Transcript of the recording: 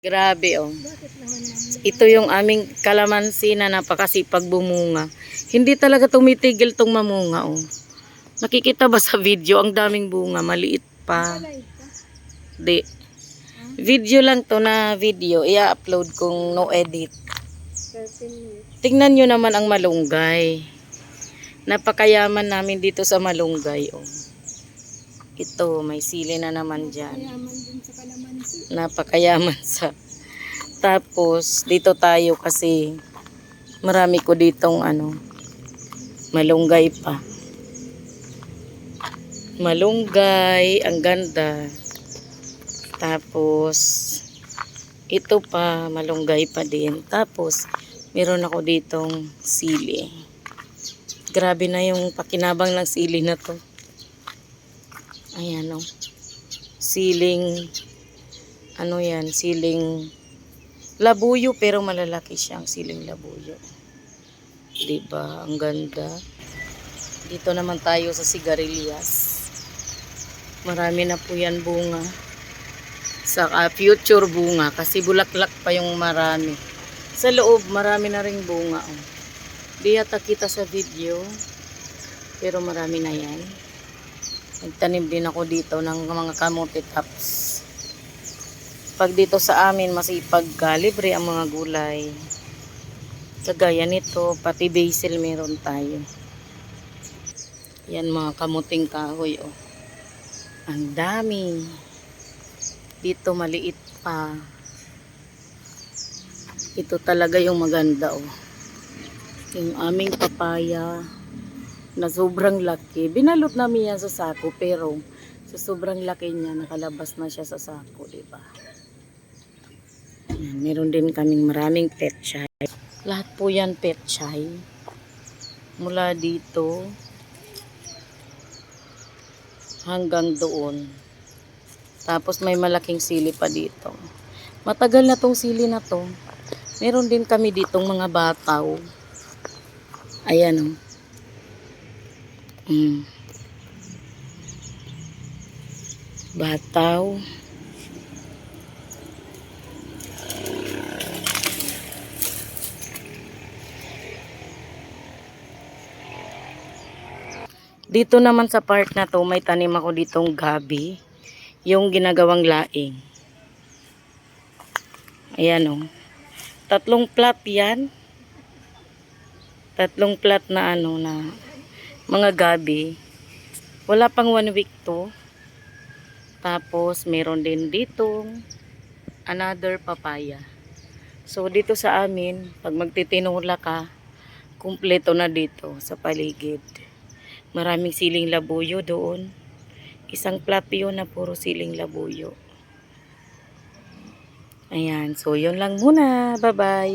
Grabe oh. Ito yung aming kalamansi na napakasipag bumunga. Hindi talaga tumitigil tong mamunga oh. Nakikita ba sa video ang daming bunga, maliit pa. Di. Video lang to na video, i-upload kung no edit. Tingnan nyo naman ang malunggay. Napakayaman namin dito sa malunggay oh. Ito, may sili na naman dyan. Napakayaman sa. Tapos, dito tayo kasi marami ko ditong malunggay pa. Malunggay, ang ganda. Tapos, ito pa, malunggay pa din. Tapos, meron ako ditong sili. Grabe na yung pakinabang ng sili na to. Ayan o. Siling, siling labuyo, pero malalaki siyang siling labuyo. Diba? Ang ganda. Dito naman tayo sa sigarilyas. Marami na po yan bunga. Sa future bunga, kasi bulaklak pa yung marami. Sa loob, marami na ring bunga. Oh. Di yata kita sa video, pero marami na yan. Nagtanim din ako dito ng mga kamote tops. Pag dito sa amin, masipag libre ang mga gulay. Kagaya nito, pati basil meron tayo. Yan mga kamuting kahoy. Oh. Ang dami. Dito maliit pa. Ito talaga yung maganda. Oh. Yung aming papaya na sobrang laki. Binalot namin yan sa sako, pero sa sobrang laki niya, nakalabas na siya sa sako, diba? Yan, meron din kaming maraming petchay. Lahat po yan petchay. Mula dito hanggang doon. Tapos may malaking sili pa dito. Matagal na tong sili na to. Meron din kami ditong mga bataw. Ayan o. Bataw. Dito naman sa part na to, may tanim ako ditong gabi. Yung ginagawang laing. Ayan o. 3 plat yan. 3 plat na na mga gabi. Wala pang 1 week to. Tapos meron din ditong another papaya. So dito sa amin, pag magtitinula ka, kumpleto na dito sa paligid. Maraming siling labuyo doon. Isang plat yun na puro siling labuyo. Ayan, so yun lang muna. Bye-bye.